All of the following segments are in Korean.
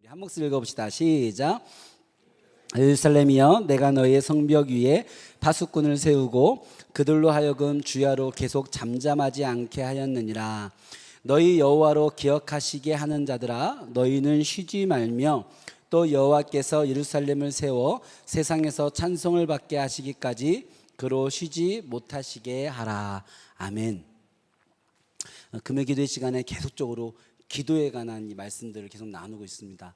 한 목소리 읽어봅시다. 시작. 예루살렘이여, 내가 너의 성벽 위에 파수꾼을 세우고 그들로 하여금 주야로 계속 잠잠하지 않게 하였느니라. 너희 여호와로 기억하시게 하는 자들아, 너희는 쉬지 말며 또 여호와께서 예루살렘을 세워 세상에서 찬송을 받게 하시기까지 그로 쉬지 못하시게 하라. 아멘. 금요 기도의 시간에 계속적으로 기도에 관한 이 말씀들을 계속 나누고 있습니다.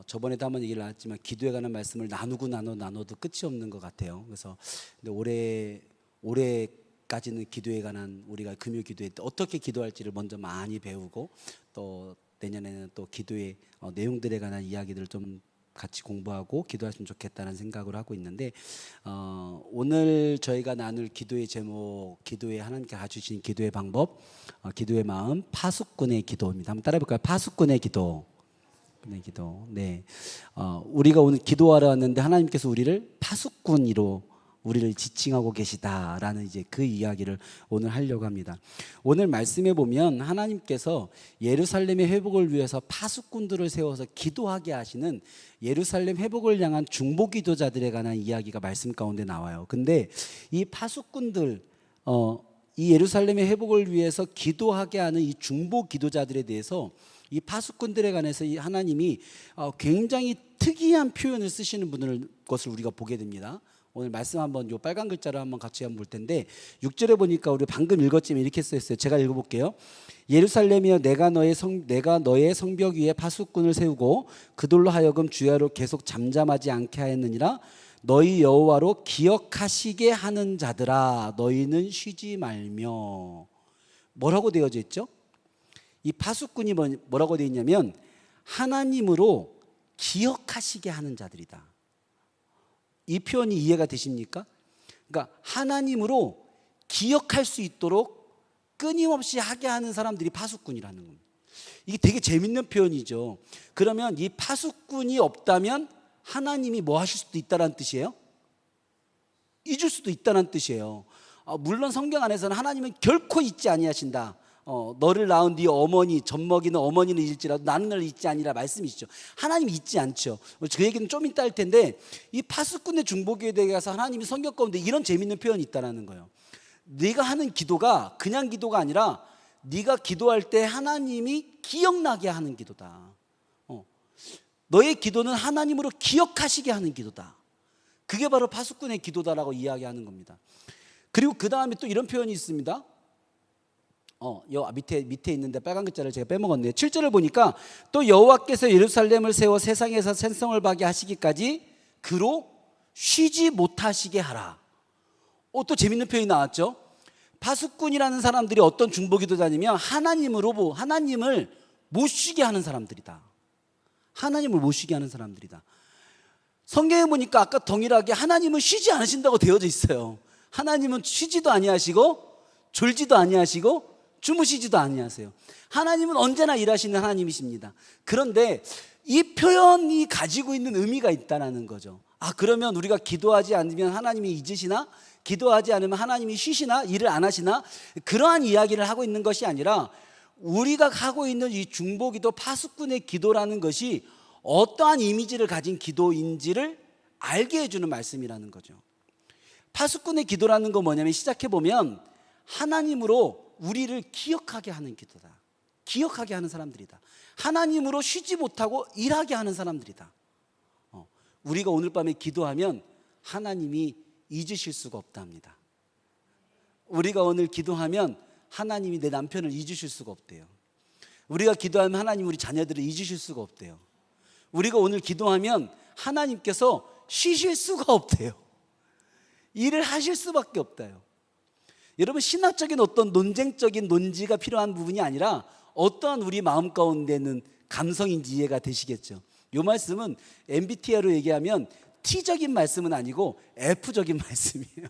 저번에도 한번 얘기를 나눴지만 기도에 관한 말씀을 나눠도 끝이 없는 것 같아요. 그래서 근데 올해까지는 기도에 관한 우리가 금요 기도에 어떻게 기도할지를 먼저 많이 배우고 또 내년에는 또 기도의 내용들에 관한 이야기들을 좀 같이 공부하고 기도했으면 좋겠다는 생각을 하고 있는데 오늘 저희가 나눌 기도의 제목, 기도에 하나님께 가주신 기도의 방법, 기도의 마음, 파수꾼의 기도입니다. 한번 따라해볼까요? 파수꾼의 기도. 네, 우리가 오늘 기도하러 왔는데 하나님께서 우리를 파수꾼으로 우리를 지칭하고 계시다라는 이제 그 이야기를 오늘 하려고 합니다. 오늘 말씀에 보면 하나님께서 예루살렘의 회복을 위해서 파수꾼들을 세워서 기도하게 하시는 예루살렘 회복을 향한 중보 기도자들에 관한 이야기가 말씀 가운데 나와요. 근데 이 파수꾼들, 이 예루살렘의 회복을 위해서 기도하게 하는 이 중보 기도자들에 대해서 이 파수꾼들에 관해서 이 하나님이 굉장히 특이한 표현을 쓰시는 것을 우리가 보게 됩니다. 오늘 말씀 한번 요 빨간 글자로 한번 같이 한번 볼 텐데 6절에 보니까 우리 방금 읽었지만 이렇게 써 있어요. 제가 읽어볼게요. 예루살렘이여, 내가 너의 성벽 위에 파수꾼을 세우고 그들로 하여금 주야로 계속 잠잠하지 않게 하였느니라. 너희 여호와로 기억하시게 하는 자들아, 너희는 쉬지 말며. 뭐라고 되어져 있죠? 이 파수꾼이 뭐라고 되어 있냐면 하나님으로 기억하시게 하는 자들이다. 이 표현이 이해가 되십니까? 그러니까 하나님으로 기억할 수 있도록 끊임없이 하게 하는 사람들이 파수꾼이라는 겁니다. 이게 되게 재밌는 표현이죠. 그러면 이 파수꾼이 없다면 하나님이 뭐 하실 수도 있다는 뜻이에요? 잊을 수도 있다는 뜻이에요. 물론 성경 안에서는 하나님은 결코 잊지 아니하신다. 너를 낳은 네 어머니, 젖먹이는 어머니는 잊을지라도 나는 너를 잊지 아니라 말씀이시죠. 하나님이 잊지 않죠. 그 얘기는 좀 이따 할 텐데 이 파수꾼의 중보기도에 가서 하나님이 성경 가운데 이런 재밌는 표현이 있다는 거예요. 네가 하는 기도가 그냥 기도가 아니라 네가 기도할 때 하나님이 기억나게 하는 기도다. 너의 기도는 하나님으로 기억하시게 하는 기도다. 그게 바로 파수꾼의 기도다라고 이야기하는 겁니다. 그리고 그 다음에 또 이런 표현이 있습니다. 요 밑에 있는데 빨간 글자를 제가 빼먹었네요. 7절을 보니까 또 여호와께서 예루살렘을 세워 세상에서 찬송을 받게 하시기까지 그로 쉬지 못하시게 하라. 또 재밌는 표현이 나왔죠. 파수꾼이라는 사람들이 어떤 중보기도자냐면 하나님을 못 쉬게 하는 사람들이다. 하나님을 못 쉬게 하는 사람들이다. 성경에 보니까 아까 동일하게 하나님은 쉬지 않으신다고 되어져 있어요. 하나님은 쉬지도 아니하시고 졸지도 아니하시고 주무시지도 아니하세요. 하나님은 언제나 일하시는 하나님이십니다. 그런데 이 표현이 가지고 있는 의미가 있다는 거죠. 그러면 우리가 기도하지 않으면 하나님이 잊으시나? 기도하지 않으면 하나님이 쉬시나? 일을 안 하시나? 그러한 이야기를 하고 있는 것이 아니라 우리가 하고 있는 이 중보기도, 파수꾼의 기도라는 것이 어떠한 이미지를 가진 기도인지를 알게 해주는 말씀이라는 거죠. 파수꾼의 기도라는 건 뭐냐면 시작해보면 하나님으로 우리를 기억하게 하는 기도다. 기억하게 하는 사람들이다. 하나님으로 쉬지 못하고 일하게 하는 사람들이다. 우리가 오늘 밤에 기도하면 하나님이 잊으실 수가 없답니다. 우리가 오늘 기도하면 하나님이 내 남편을 잊으실 수가 없대요. 우리가 기도하면 하나님 우리 자녀들을 잊으실 수가 없대요. 우리가 오늘 기도하면 하나님께서 쉬실 수가 없대요. 일을 하실 수밖에 없다요. 여러분, 신학적인 어떤 논쟁적인 논지가 필요한 부분이 아니라 어떠한 우리 마음 가운데는 감성인지 이해가 되시겠죠. 이 말씀은 MBTI로 얘기하면 T적인 말씀은 아니고 F적인 말씀이에요.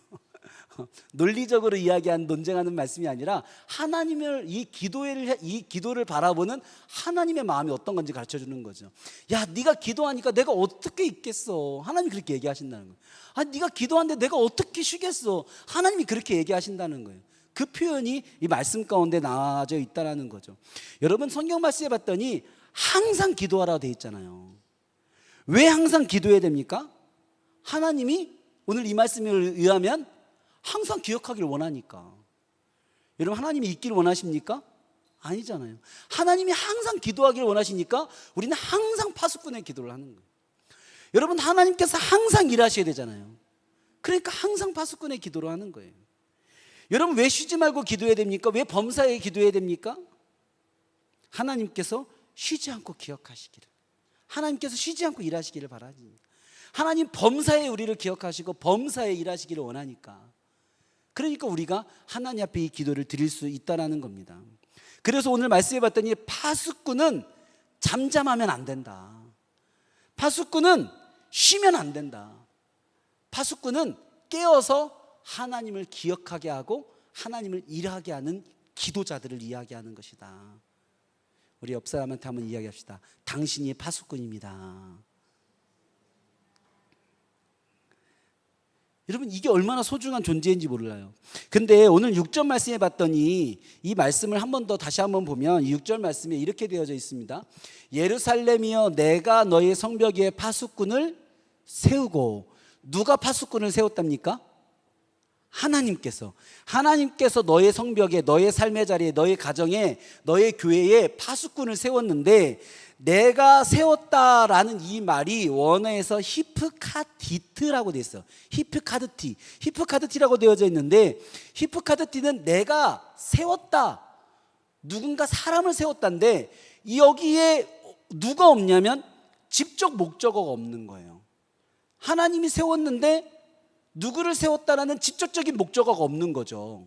논리적으로 이야기하는 논쟁하는 말씀이 아니라 하나님을 이 기도를 바라보는 하나님의 마음이 어떤 건지 가르쳐 주는 거죠. 야, 네가 기도하니까 내가 어떻게 있겠어? 하나님이 그렇게 얘기하신다는 거예요. 네가 기도하는데 내가 어떻게 쉬겠어? 하나님이 그렇게 얘기하신다는 거예요. 그 표현이 이 말씀 가운데 나와져 있다는 거죠. 여러분, 성경 말씀에 봤더니 항상 기도하라 돼 있잖아요. 왜 항상 기도해야 됩니까? 하나님이 오늘 이 말씀에 의하면 항상 기억하기를 원하니까. 여러분, 하나님이 있기를 원하십니까? 아니잖아요. 하나님이 항상 기도하기를 원하시니까 우리는 항상 파수꾼의 기도를 하는 거예요. 여러분, 하나님께서 항상 일하셔야 되잖아요. 그러니까 항상 파수꾼의 기도를 하는 거예요. 여러분, 왜 쉬지 말고 기도해야 됩니까? 왜 범사에 기도해야 됩니까? 하나님께서 쉬지 않고 기억하시기를, 하나님께서 쉬지 않고 일하시기를 바라십니다. 하나님 범사에 우리를 기억하시고 범사에 일하시기를 원하니까. 그러니까 우리가 하나님 앞에 이 기도를 드릴 수 있다는 겁니다. 그래서 오늘 말씀해 봤더니 파수꾼은 잠잠하면 안 된다. 파수꾼은 쉬면 안 된다. 파수꾼은 깨어서 하나님을 기억하게 하고 하나님을 일하게 하는 기도자들을 이야기하는 것이다. 우리 옆 사람한테 한번 이야기합시다. 당신이 파수꾼입니다. 여러분, 이게 얼마나 소중한 존재인지 몰라요. 근데 오늘 6절 말씀에 봤더니 이 말씀을 한 번 더 다시 한번 보면 6절 말씀에 이렇게 되어져 있습니다. 예루살렘이여, 내가 너의 성벽 위에 파수꾼을 세우고. 누가 파수꾼을 세웠답니까? 하나님께서 너의 성벽에, 너의 삶의 자리에, 너의 가정에, 너의 교회에 파수꾼을 세웠는데, 내가 세웠다라는 이 말이 원어에서 히프카디트라고 되어 있어요. 히프카드티라고 되어져 있는데, 히프카드티는 내가 세웠다, 누군가 사람을 세웠다인데, 여기에 누가 없냐면 직접 목적어가 없는 거예요. 하나님이 세웠는데 누구를 세웠다라는 직접적인 목적어가 없는 거죠.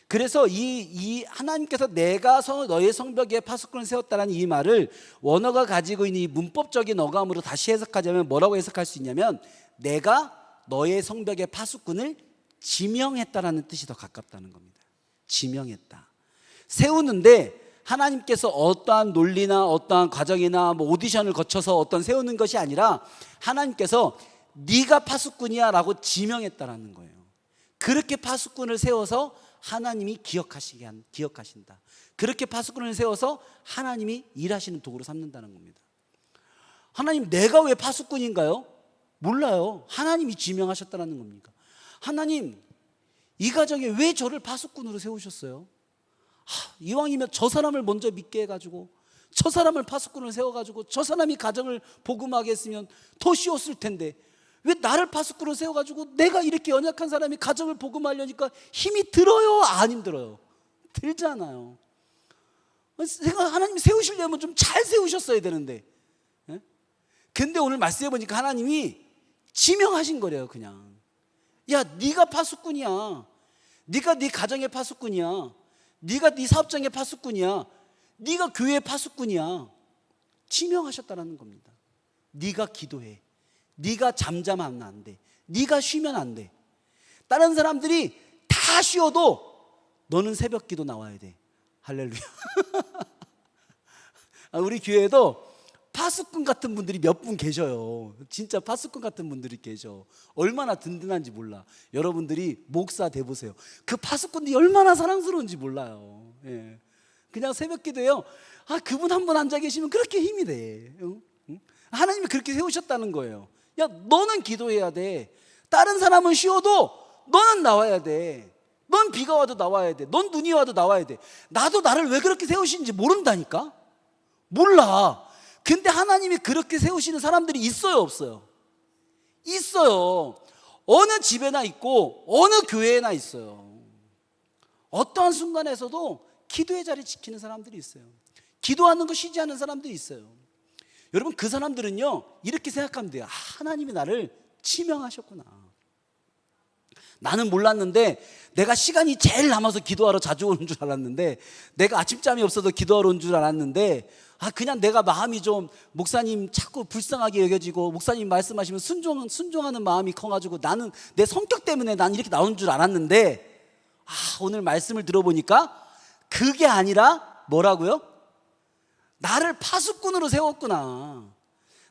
그래서 이 하나님께서 내가 너의 성벽 위에 파수꾼을 세웠다라는 이 말을 원어가 가지고 있는 이 문법적인 어감으로 다시 해석하자면 뭐라고 해석할 수 있냐면, 내가 너의 성벽의 파수꾼을 지명했다라는 뜻이 더 가깝다는 겁니다. 지명했다. 세우는데 하나님께서 어떠한 논리나 어떠한 과정이나 오디션을 거쳐서 어떤 세우는 것이 아니라 하나님께서 네가 파수꾼이야 라고 지명했다라는 거예요. 그렇게 파수꾼을 세워서 하나님이 기억하신다. 그렇게 파수꾼을 세워서 하나님이 일하시는 도구로 삼는다는 겁니다. 하나님, 내가 왜 파수꾼인가요? 몰라요. 하나님이 지명하셨다는 겁니까? 하나님, 이 가정에 왜 저를 파수꾼으로 세우셨어요? 이왕이면 저 사람을 먼저 믿게 해가지고 저 사람을 파수꾼을 세워가지고 저 사람이 가정을 복음하게 했으면 더 쉬웠을 텐데 왜 나를 파수꾼으로 세워가지고 내가 이렇게 연약한 사람이 가정을 복음하려니까 힘이 들어요? 안 힘들어요? 들잖아요. 하나님이 세우시려면 좀 잘 세우셨어야 되는데. 근데 오늘 말씀해 보니까 하나님이 지명하신 거래요. 그냥, 야, 네가 파수꾼이야. 네가 네 가정의 파수꾼이야. 네가 네 사업장의 파수꾼이야. 네가 교회의 파수꾼이야. 지명하셨다는 겁니다. 네가 기도해. 네가 잠잠하면 안 돼. 네가 쉬면 안 돼. 다른 사람들이 다 쉬어도 너는 새벽 기도 나와야 돼. 할렐루야. 우리 교회에도 파수꾼 같은 분들이 몇 분 계셔요. 진짜 파수꾼 같은 분들이 계셔. 얼마나 든든한지 몰라. 여러분들이 목사 돼보세요. 그 파수꾼들이 얼마나 사랑스러운지 몰라요. 예. 그냥 새벽 기도해요. 그분 한 분 앉아 계시면 그렇게 힘이 돼. 하나님이 그렇게 세우셨다는 거예요. 야, 너는 기도해야 돼. 다른 사람은 쉬어도 너는 나와야 돼. 넌 비가 와도 나와야 돼. 넌 눈이 와도 나와야 돼. 나도 나를 왜 그렇게 세우시는지 모른다니까? 몰라. 근데 하나님이 그렇게 세우시는 사람들이 있어요, 없어요? 있어요. 어느 집에나 있고 어느 교회에나 있어요. 어떠한 순간에서도 기도의 자리 지키는 사람들이 있어요. 기도하는 거 쉬지 않는 사람들이 있어요. 여러분, 그 사람들은요 이렇게 생각하면 돼요. 하나님이 나를 지명하셨구나. 나는 몰랐는데 내가 시간이 제일 남아서 기도하러 자주 오는 줄 알았는데, 내가 아침잠이 없어서 기도하러 온 줄 알았는데, 그냥 내가 마음이 좀 목사님 자꾸 불쌍하게 여겨지고 목사님 말씀하시면 순종하는 마음이 커가지고 나는 내 성격 때문에 난 이렇게 나온 줄 알았는데, 오늘 말씀을 들어보니까 그게 아니라 뭐라고요? 나를 파수꾼으로 세웠구나.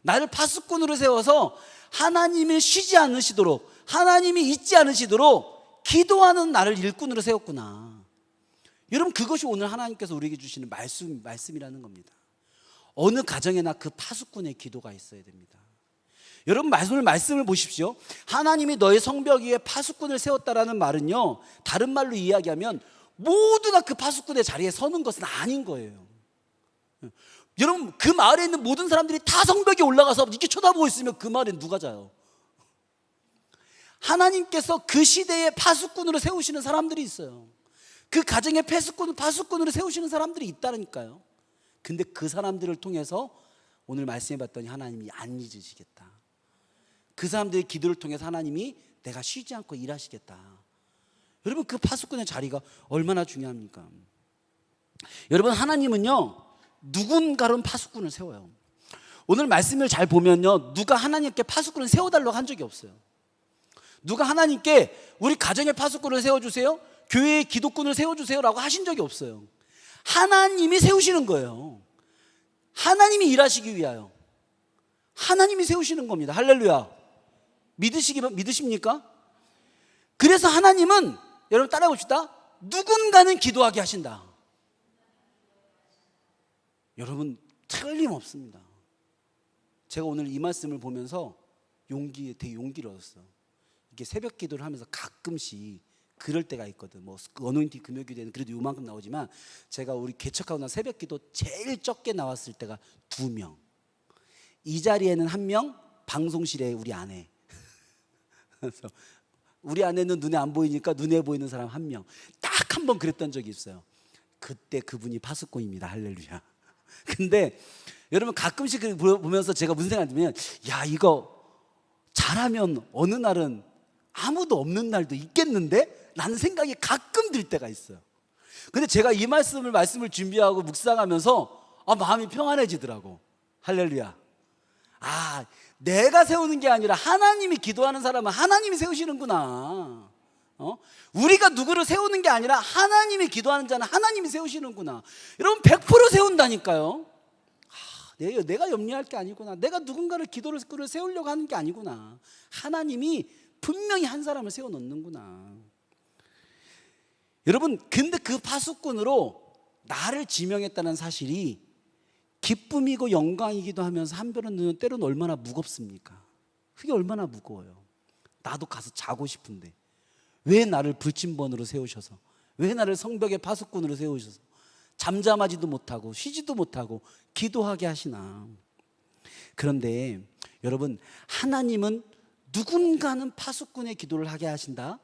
나를 파수꾼으로 세워서 하나님을 쉬지 않으시도록, 하나님이 잊지 않으시도록 기도하는 나를 일꾼으로 세웠구나. 여러분, 그것이 오늘 하나님께서 우리에게 주시는 말씀이라는 겁니다. 어느 가정에나 그 파수꾼의 기도가 있어야 됩니다. 여러분 말씀을 보십시오. 하나님이 너의 성벽 위에 파수꾼을 세웠다라는 말은요, 다른 말로 이야기하면 모두가 그 파수꾼의 자리에 서는 것은 아닌 거예요. 여러분 그 마을에 있는 모든 사람들이 다 성벽에 올라가서 이렇게 쳐다보고 있으면 그 마을에 누가 자요? 하나님께서 그 시대에 파수꾼으로 세우시는 사람들이 있어요. 그 가정의 파수꾼으로 세우시는 사람들이 있다니까요. 근데 그 사람들을 통해서 오늘 말씀해봤더니 하나님이 안 잊으시겠다. 그 사람들의 기도를 통해서 하나님이 내가 쉬지 않고 일하시겠다. 여러분 그 파수꾼의 자리가 얼마나 중요합니까? 여러분 하나님은요 누군가는 파수꾼을 세워요. 오늘 말씀을 잘 보면요, 누가 하나님께 파수꾼을 세워달라고 한 적이 없어요. 누가 하나님께 우리 가정의 파수꾼을 세워주세요, 교회의 기도꾼을 세워주세요 라고 하신 적이 없어요. 하나님이 세우시는 거예요. 하나님이 일하시기 위하여 하나님이 세우시는 겁니다. 할렐루야. 믿으십니까? 그래서 하나님은, 여러분 따라해 봅시다, 누군가는 기도하게 하신다. 여러분 틀림없습니다. 제가 오늘 이 말씀을 보면서 되게 용기를 얻었어요. 이게 새벽 기도를 하면서 가끔씩 그럴 때가 있거든. 뭐 어노인팅 금요기도에는 그래도 요만큼 나오지만, 제가 우리 개척하고 난 새벽 기도 제일 적게 나왔을 때가 2명. 이 자리에는 1명, 방송실에 우리 아내. 그래서 우리 아내는 눈에 안 보이니까 눈에 보이는 사람 1명. 딱 한 번 그랬던 적이 있어요. 그때 그분이 파수꾼입니다. 할렐루야. 근데 여러분 가끔씩 보면서 제가 무슨 생각이 들면, 야 이거 잘하면 어느 날은 아무도 없는 날도 있겠는데? 라는 생각이 가끔 들 때가 있어요. 근데 제가 이 말씀을 준비하고 묵상하면서 마음이 평안해지더라고. 할렐루야. 내가 세우는 게 아니라 하나님이 기도하는 사람은 하나님이 세우시는구나. 우리가 누구를 세우는 게 아니라 하나님이 기도하는 자는 하나님이 세우시는구나. 여러분 100% 세운다니까요. 내가 염려할 게 아니구나. 내가 누군가를 기도를 세우려고 하는 게 아니구나. 하나님이 분명히 한 사람을 세워놓는구나. 여러분 근데 그 파수꾼으로 나를 지명했다는 사실이 기쁨이고 영광이기도 하면서 한편으로는 때로는 얼마나 무겁습니까? 그게 얼마나 무거워요. 나도 가서 자고 싶은데 왜 나를 불침번으로 세우셔서, 왜 나를 성벽의 파수꾼으로 세우셔서 잠잠하지도 못하고 쉬지도 못하고 기도하게 하시나. 그런데 여러분 하나님은 누군가는 파수꾼의 기도를 하게 하신다.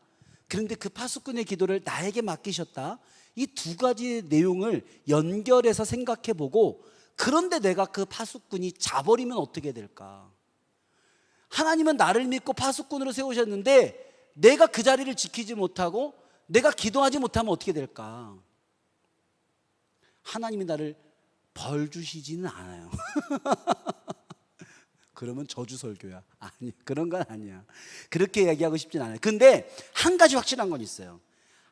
그런데 그 파수꾼의 기도를 나에게 맡기셨다. 이 두 가지 내용을 연결해서 생각해보고, 그런데 내가 그 파수꾼이 자버리면 어떻게 될까? 하나님은 나를 믿고 파수꾼으로 세우셨는데 내가 그 자리를 지키지 못하고 내가 기도하지 못하면 어떻게 될까? 하나님이 나를 벌 주시지는 않아요. 그러면 저주 설교야. 아니, 그런 건 아니야. 그렇게 얘기하고 싶진 않아요. 근데 한 가지 확실한 건 있어요.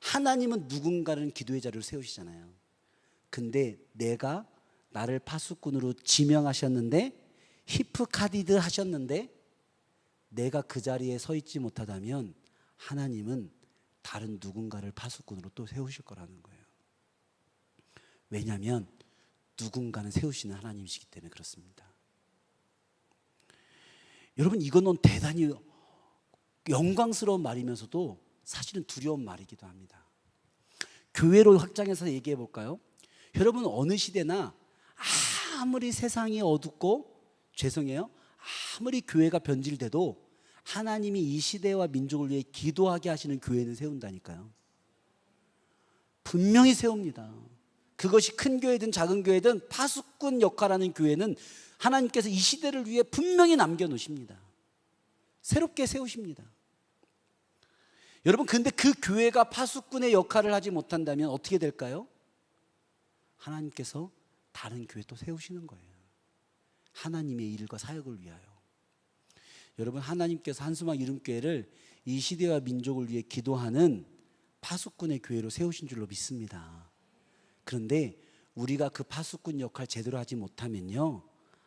하나님은 누군가는 기도의 자리를 세우시잖아요. 근데 내가 나를 파수꾼으로 지명하셨는데, 히프카디드 하셨는데 내가 그 자리에 서 있지 못하다면 하나님은 다른 누군가를 파수꾼으로 또 세우실 거라는 거예요. 왜냐하면 누군가는 세우시는 하나님이시기 때문에 그렇습니다. 여러분 이거는 대단히 영광스러운 말이면서도 사실은 두려운 말이기도 합니다. 교회로 확장해서 얘기해 볼까요? 여러분 어느 시대나 아무리 세상이 어둡고, 죄송해요, 아무리 교회가 변질돼도 하나님이 이 시대와 민족을 위해 기도하게 하시는 교회는 세운다니까요. 분명히 세웁니다. 그것이 큰 교회든 작은 교회든 파수꾼 역할하는 교회는 하나님께서 이 시대를 위해 분명히 남겨놓으십니다. 새롭게 세우십니다. 여러분 근데 그 교회가 파수꾼의 역할을 하지 못한다면 어떻게 될까요? 하나님께서 다른 교회 또 세우시는 거예요. 하나님의 일과 사역을 위하여. 여러분 하나님께서 한수막 이름교회를 이 시대와 민족을 위해 기도하는 파수꾼의 교회로 세우신 줄로 믿습니다. 그런데 우리가 그 파수꾼 역할 제대로 하지 못하면요,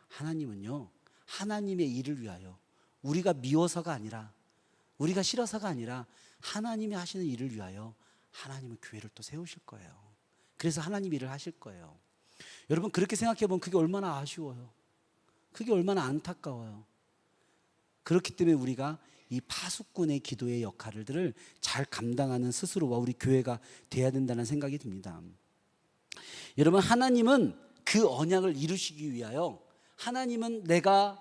하나님은요 하나님의 일을 위하여, 우리가 미워서가 아니라 우리가 싫어서가 아니라 하나님이 하시는 일을 위하여 하나님은 교회를 또 세우실 거예요. 그래서 하나님 일을 하실 거예요. 여러분 그렇게 생각해 보면 그게 얼마나 아쉬워요. 그게 얼마나 안타까워요. 그렇기 때문에 우리가 이 파수꾼의 기도의 역할들을 잘 감당하는 스스로와 우리 교회가 돼야 된다는 생각이 듭니다. 여러분 하나님은 그 언약을 이루시기 위하여 하나님께서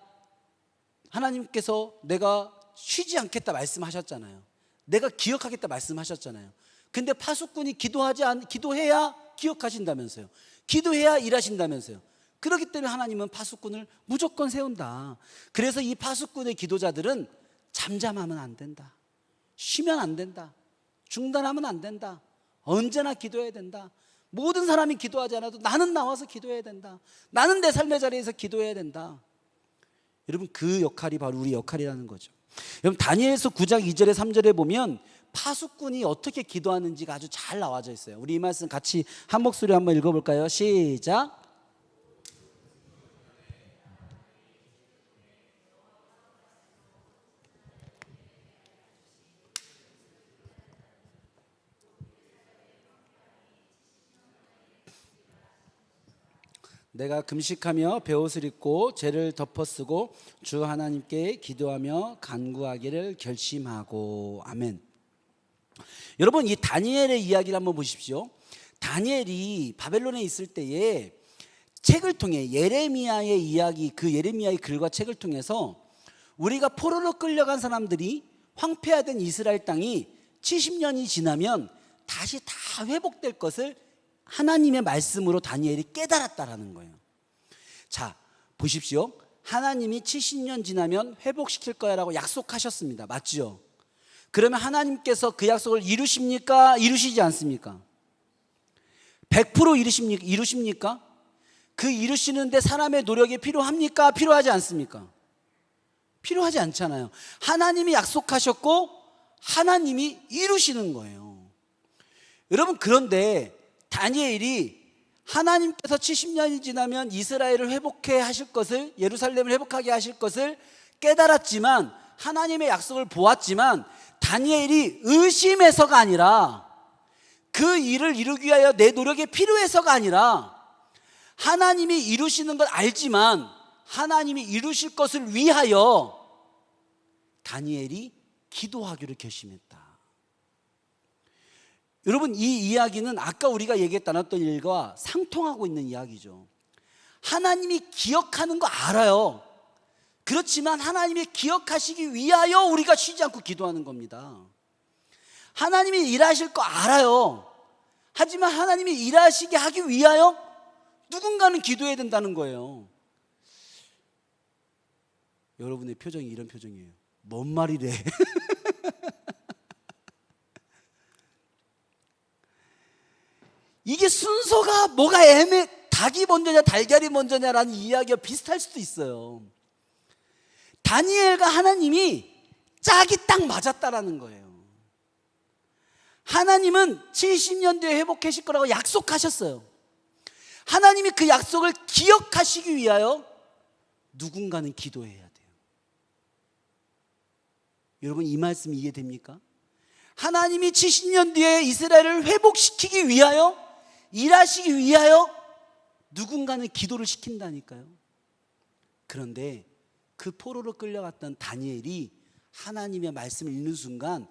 내가 쉬지 않겠다 말씀하셨잖아요. 내가 기억하겠다 말씀하셨잖아요. 근데 파수꾼이 기도해야 기억하신다면서요. 기도해야 일하신다면서요. 그렇기 때문에 하나님은 파수꾼을 무조건 세운다. 그래서 이 파수꾼의 기도자들은 잠잠하면 안 된다. 쉬면 안 된다. 중단하면 안 된다. 언제나 기도해야 된다. 모든 사람이 기도하지 않아도 나는 나와서 기도해야 된다. 나는 내 삶의 자리에서 기도해야 된다. 여러분 그 역할이 바로 우리 역할이라는 거죠. 여러분 다니엘서 9장 2절에 3절에 보면 파수꾼이 어떻게 기도하는지가 아주 잘 나와져 있어요. 우리 이 말씀 같이 한 목소리로 한번 읽어볼까요? 시작. 내가 금식하며 베옷을 입고 죄를 덮어쓰고 주 하나님께 기도하며 간구하기를 결심하고. 아멘. 여러분 이 다니엘의 이야기를 한번 보십시오. 다니엘이 바벨론에 있을 때에 책을 통해 예레미야의 이야기, 그 예레미야의 글과 책을 통해서 우리가 포로로 끌려간 사람들이 황폐화된 이스라엘 땅이 70년이 지나면 다시 다 회복될 것을 하나님의 말씀으로 다니엘이 깨달았다라는 거예요. 자, 보십시오. 하나님이 70년 지나면 회복시킬 거야 라고 약속하셨습니다. 맞죠? 그러면 하나님께서 그 약속을 이루십니까? 이루시지 않습니까? 100% 이루십니까? 그 이루시는데 사람의 노력이 필요합니까? 필요하지 않습니까? 필요하지 않잖아요. 하나님이 약속하셨고 하나님이 이루시는 거예요. 여러분 그런데 다니엘이 하나님께서 70년이 지나면 이스라엘을 회복해 하실 것을, 예루살렘을 회복하게 하실 것을 깨달았지만, 하나님의 약속을 보았지만 다니엘이 의심해서가 아니라, 그 일을 이루기 위하여 내 노력이 필요해서가 아니라, 하나님이 이루시는 걸 알지만 하나님이 이루실 것을 위하여 다니엘이 기도하기로 결심했다. 여러분 이 이야기는 아까 우리가 얘기했던 일과 상통하고 있는 이야기죠. 하나님이 기억하는 거 알아요. 그렇지만 하나님이 기억하시기 위하여 우리가 쉬지 않고 기도하는 겁니다. 하나님이 일하실 거 알아요. 하지만 하나님이 일하시게 하기 위하여 누군가는 기도해야 된다는 거예요. 여러분의 표정이 이런 표정이에요. 뭔 말이래. 이게 순서가 뭐가 닭이 먼저냐 달걀이 먼저냐라는 이야기가 비슷할 수도 있어요. 다니엘과 하나님이 짝이 딱 맞았다라는 거예요. 하나님은 70년 뒤에 회복하실 거라고 약속하셨어요. 하나님이 그 약속을 기억하시기 위하여 누군가는 기도해야 돼요. 여러분 이 말씀 이해됩니까? 하나님이 70년 뒤에 이스라엘을 회복시키기 위하여, 일하시기 위하여 누군가는 기도를 시킨다니까요. 그런데 그 포로로 끌려갔던 다니엘이 하나님의 말씀을 읽는 순간,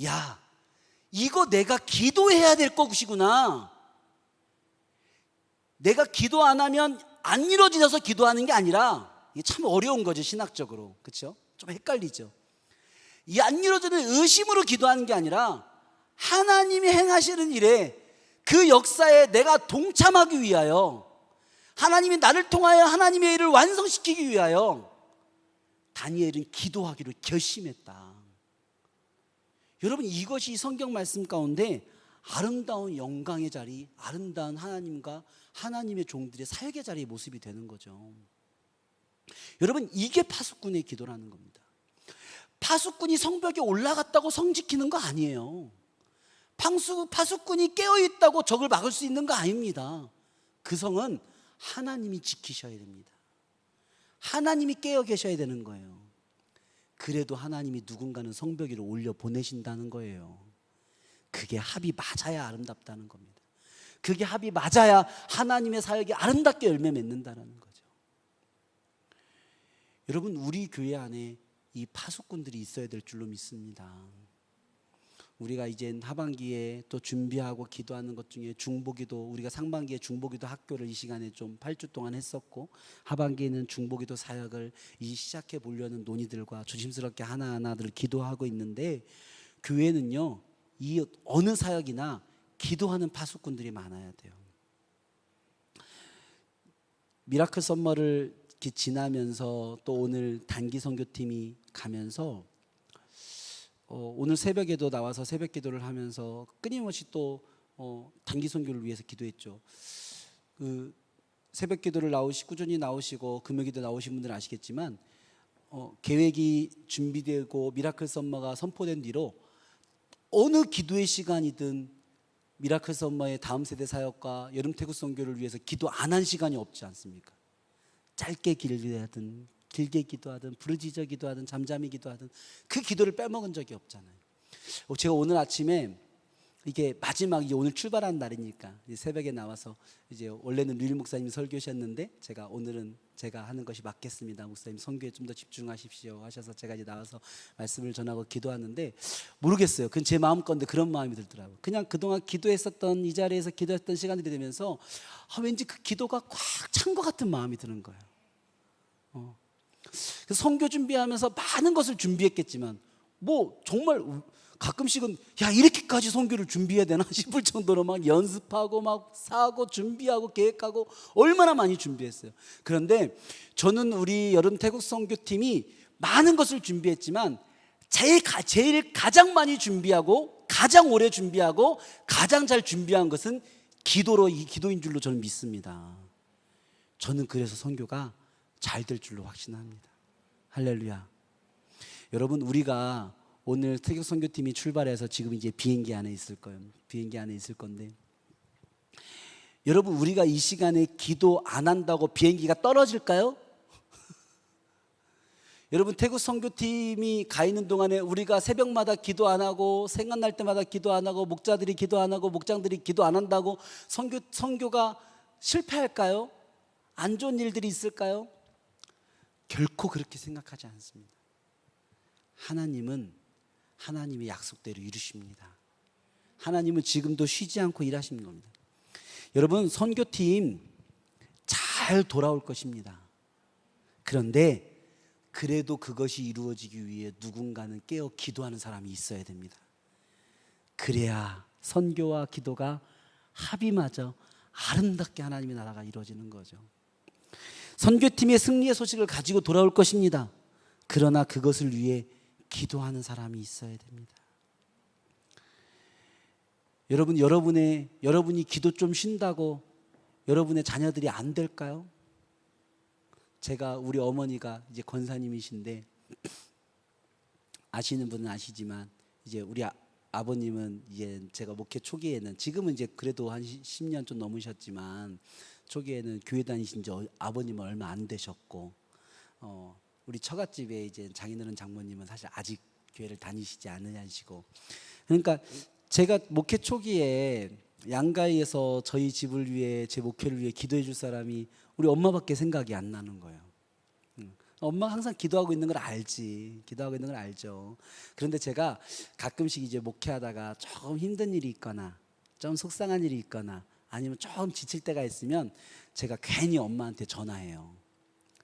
야, 이거 내가 기도해야 될 것이구나. 내가 기도 안 하면 안 이루어져서 기도하는 게 아니라, 이게 참 어려운 거죠, 신학적으로. 그렇죠? 좀 헷갈리죠. 이 안 이루어지는 의심으로 기도하는 게 아니라 하나님이 행하시는 일에, 그 역사에 내가 동참하기 위하여, 하나님이 나를 통하여 하나님의 일을 완성시키기 위하여 다니엘은 기도하기로 결심했다. 여러분 이것이 성경 말씀 가운데 아름다운 영광의 자리, 아름다운 하나님과 하나님의 종들의 사역의 자리의 모습이 되는 거죠. 여러분 이게 파수꾼의 기도라는 겁니다. 파수꾼이 성벽에 올라갔다고 성 지키는 거 아니에요. 파수꾼이 깨어있다고 적을 막을 수 있는 거 아닙니다. 그 성은 하나님이 지키셔야 됩니다. 하나님이 깨어 계셔야 되는 거예요. 그래도 하나님이 누군가는 성벽 위로 올려 보내신다는 거예요. 그게 합이 맞아야 아름답다는 겁니다. 그게 합이 맞아야 하나님의 사역이 아름답게 열매 맺는다는 거죠. 여러분, 우리 교회 안에 이 파수꾼들이 있어야 될 줄로 믿습니다. 우리가 이제 하반기에 또 준비하고 기도하는 것 중에 중보기도, 우리가 상반기에 중보기도 학교를 이 시간에 좀 8주 동안 했었고, 하반기에는 중보기도 사역을 시작해 보려는 논의들과 조심스럽게 하나하나들 기도하고 있는데, 교회는요 이 어느 사역이나 기도하는 파수꾼들이 많아야 돼요. 미라클 썸머를 이렇게 지나면서 또 오늘 단기 선교팀이 가면서 오늘 새벽에도 나와서 새벽 기도를 하면서 끊임없이 또 단기 선교를 위해서 기도했죠. 그 새벽 기도를 꾸준히 나오시고 금요기도 나오신 분들은 아시겠지만 계획이 준비되고 미라클 썸머가 선포된 뒤로 어느 기도의 시간이든 미라클 썸머의 다음 세대 사역과 여름 태국 선교를 위해서 기도 안 한 시간이 없지 않습니까? 짧게 길게 기도하든 부르짖어 기도하든 잠잠히 기도하든 그 기도를 빼먹은 적이 없잖아요. 제가 오늘 아침에 이게 마지막 이제 오늘 출발하는 날이니까 이제 새벽에 나와서 이제 원래는 류일 목사님이 설교하셨는데 오늘은 제가 하는 것이 맞겠습니다. 목사님 선교에 좀 더 집중하십시오 하셔서 제가 이제 나와서 말씀을 전하고 기도하는데 모르겠어요. 그건 제 마음 건데 그런 마음이 들더라고요. 그냥 그동안 기도했었던 이 자리에서 기도했던 시간들이 되면서 왠지 그 기도가 꽉 찬 것 같은 마음이 드는 거예요. 선교 준비하면서 많은 것을 준비했겠지만 뭐 정말 가끔씩은 이렇게까지 선교를 준비해야 되나 싶을 정도로 막 연습하고 막 사고 준비하고 계획하고 얼마나 많이 준비했어요. 그런데 저는 우리 여름 태국 선교팀이 많은 것을 준비했지만 제일 가장 많이 준비하고 가장 오래 준비하고 가장 잘 준비한 것은 기도인 줄로 저는 믿습니다. 저는 그래서 선교가 잘 될 줄로 확신합니다. 할렐루야. 여러분, 우리가 오늘 태국 선교팀이 출발해서 지금 이제 비행기 안에 있을 거예요. 비행기 안에 있을 건데, 여러분, 우리가 이 시간에 기도 안 한다고 비행기가 떨어질까요? 여러분, 태국 선교팀이 가 있는 동안에 우리가 새벽마다 기도 안 하고 생각날 때마다 기도 안 하고 목자들이 기도 안 하고 목장들이 기도 안 한다고 선교가 실패할까요? 안 좋은 일들이 있을까요? 결코 그렇게 생각하지 않습니다. 하나님은 하나님의 약속대로 이루십니다. 하나님은 지금도 쉬지 않고 일하시는 겁니다. 여러분, 선교팀 잘 돌아올 것입니다. 그런데 그래도 그것이 이루어지기 위해 누군가는 깨어 기도하는 사람이 있어야 됩니다. 그래야 선교와 기도가 합이마저 아름답게 하나님의 나라가 이루어지는 거죠. 선교팀의 승리의 소식을 가지고 돌아올 것입니다. 그러나 그것을 위해 기도하는 사람이 있어야 됩니다. 여러분이 기도 좀 쉰다고 여러분의 자녀들이 안 될까요? 우리 어머니가 이제 권사님이신데 아시는 분은 아시지만 이제 우리 아버님은 이제 제가 목회 초기에는, 지금은 이제 그래도 한 10년 좀 넘으셨지만 초기에는 교회 다니신 지 아버님은 얼마 안 되셨고, 우리 처갓집에 이제 장인어른 장모님은 사실 아직 교회를 다니시지 않으시고, 그러니까 제가 목회 초기에 양가에서 저희 집을 위해, 제 목회를 위해 기도해 줄 사람이 우리 엄마밖에 생각이 안 나는 거예요. 엄마가 항상 기도하고 있는 걸 알죠. 그런데 제가 가끔씩 이제 목회하다가 조금 힘든 일이 있거나 좀 속상한 일이 있거나 아니면 조금 지칠 때가 있으면 제가 괜히 엄마한테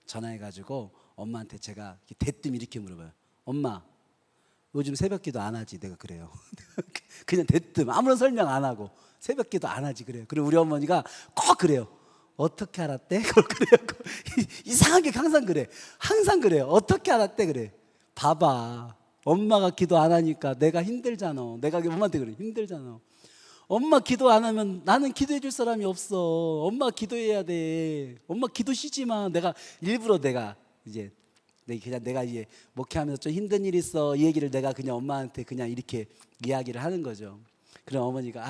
전화해가지고 엄마한테 제가 대뜸 이렇게 물어봐요. 엄마, 요즘 새벽기도 안 하지? 내가 그래요. 그냥 대뜸 아무런 설명 안 하고 새벽기도 안 하지 그래요. 그리고 우리 어머니가 꼭 그래요. 어떻게 알았대? 그래요. 이상하게 항상 그래요. 어떻게 알았대? 그래. 봐봐, 엄마가 기도 안 하니까 내가 힘들잖아. 내가 엄마한테 그래. 힘들잖아. 엄마 기도 안 하면 나는 기도해 줄 사람이 없어. 엄마 기도해야 돼. 엄마 기도 쉬지 마. 일부러 이제 목회하면서 좀 힘든 일 있어, 이 얘기를 내가 그냥 엄마한테 그냥 이렇게 이야기를 하는 거죠. 그럼 어머니가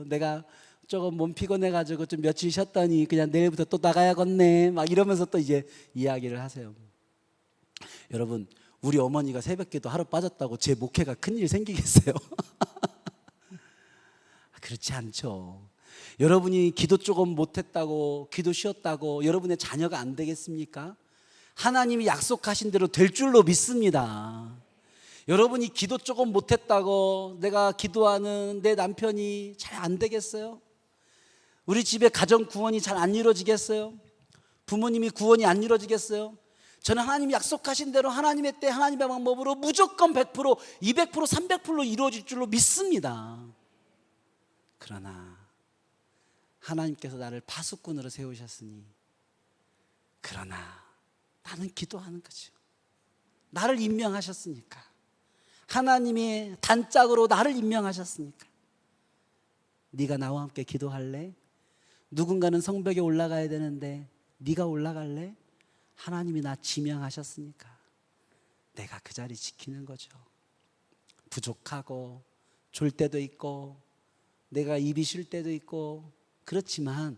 내가 조금 몸 피곤해가지고 좀 며칠 쉬었더니 그냥 내일부터 또 나가야겠네 막 이러면서 또 이제 이야기를 하세요. 여러분, 우리 어머니가 새벽기도 하루 빠졌다고 제 목회가 큰일 생기겠어요? 그렇지 않죠. 여러분이 기도 조금 못했다고, 기도 쉬었다고 여러분의 자녀가 안 되겠습니까? 하나님이 약속하신 대로 될 줄로 믿습니다. 여러분이 기도 조금 못했다고 내가 기도하는 내 남편이 잘 안 되겠어요? 우리 집에 가정 구원이 잘 안 이루어지겠어요? 부모님이 구원이 안 이루어지겠어요? 저는 하나님이 약속하신 대로 하나님의 때 하나님의 방법으로 무조건 100%, 200%, 300% 이루어질 줄로 믿습니다. 그러나 하나님께서 나를 파수꾼으로 세우셨으니, 그러나 나는 기도하는 거죠. 나를 임명하셨으니까, 하나님이 단짝으로 나를 임명하셨으니까, 네가 나와 함께 기도할래? 누군가는 성벽에 올라가야 되는데 네가 올라갈래? 하나님이 나 지명하셨으니까 내가 그 자리 지키는 거죠. 부족하고 졸 때도 있고 내가 입이 쉴 때도 있고 그렇지만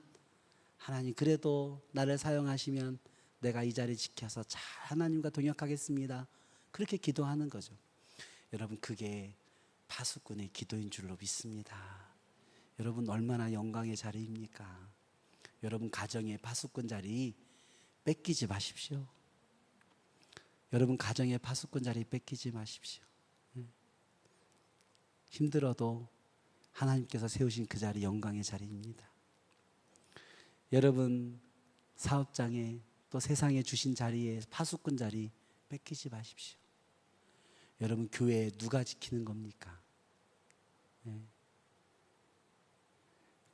하나님 그래도 나를 사용하시면 내가 이 자리 지켜서 잘 하나님과 동역하겠습니다. 그렇게 기도하는 거죠. 여러분, 그게 파수꾼의 기도인 줄로 믿습니다. 여러분, 얼마나 영광의 자리입니까? 여러분 가정의 파수꾼 자리 뺏기지 마십시오. 여러분 가정의 파수꾼 자리 뺏기지 마십시오. 힘들어도 하나님께서 세우신 그 자리 영광의 자리입니다. 여러분 사업장에 또 세상에 주신 자리에 파수꾼 자리 뺏기지 마십시오. 여러분 교회 누가 지키는 겁니까?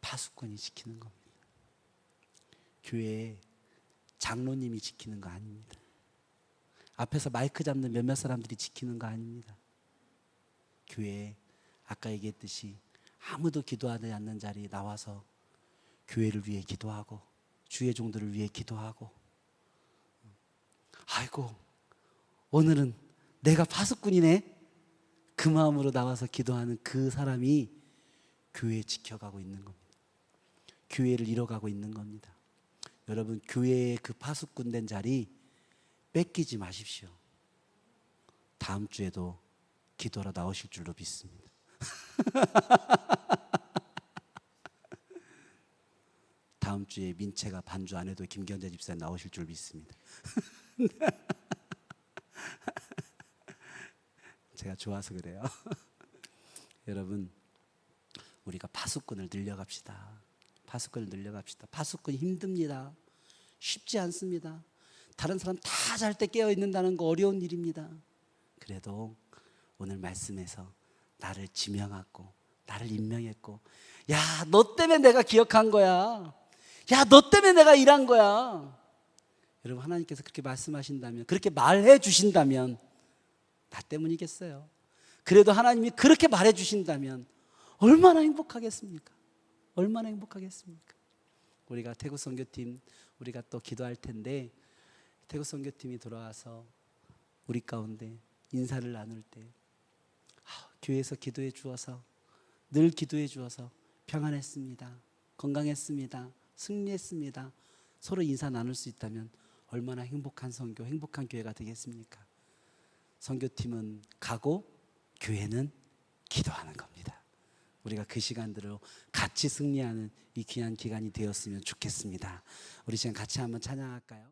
파수꾼이 지키는 겁니다. 교회에 장로님이 지키는 거 아닙니다. 앞에서 마이크 잡는 몇몇 사람들이 지키는 거 아닙니다. 교회에 아까 얘기했듯이 아무도 기도하지 않는 자리에 나와서 교회를 위해 기도하고 주의 종들을 위해 기도하고, 아이고 오늘은 내가 파수꾼이네, 그 마음으로 나와서 기도하는 그 사람이 교회 지켜가고 있는 겁니다. 교회를 이뤄가고 있는 겁니다. 여러분 교회의 그 파수꾼 된 자리 뺏기지 마십시오. 다음 주에도 기도하러 나오실 줄로 믿습니다. 다음 주에 민채가 반주 안 해도 김경재 집사님 나오실 줄 믿습니다. 제가 좋아서 그래요. 여러분 우리가 파수꾼을 늘려갑시다. 파수꾼을 늘려갑시다. 파수꾼이 힘듭니다. 쉽지 않습니다. 다른 사람 다 잘 때 깨어 있는다는 거 어려운 일입니다. 그래도 오늘 말씀에서 나를 지명하고 나를 임명했고, 야, 너 때문에 내가 기억한 거야. 야, 너 때문에 내가 일한 거야. 여러분 하나님께서 그렇게 말씀하신다면, 그렇게 말해 주신다면 나 때문이겠어요. 그래도 하나님이 그렇게 말해 주신다면 얼마나 행복하겠습니까? 얼마나 행복하겠습니까? 우리가 태국 선교팀 우리가 또 기도할 텐데, 태국 선교팀이 돌아와서 우리 가운데 인사를 나눌 때 교회에서 기도해 주어서, 늘 기도해 주어서 평안했습니다, 건강했습니다, 승리했습니다, 서로 인사 나눌 수 있다면 얼마나 행복한 선교, 행복한 교회가 되겠습니까? 선교팀은 가고 교회는 기도하는 겁니다. 우리가 그 시간들을 같이 승리하는 이 귀한 기간이 되었으면 좋겠습니다. 우리 지금 같이 한번 찬양할까요?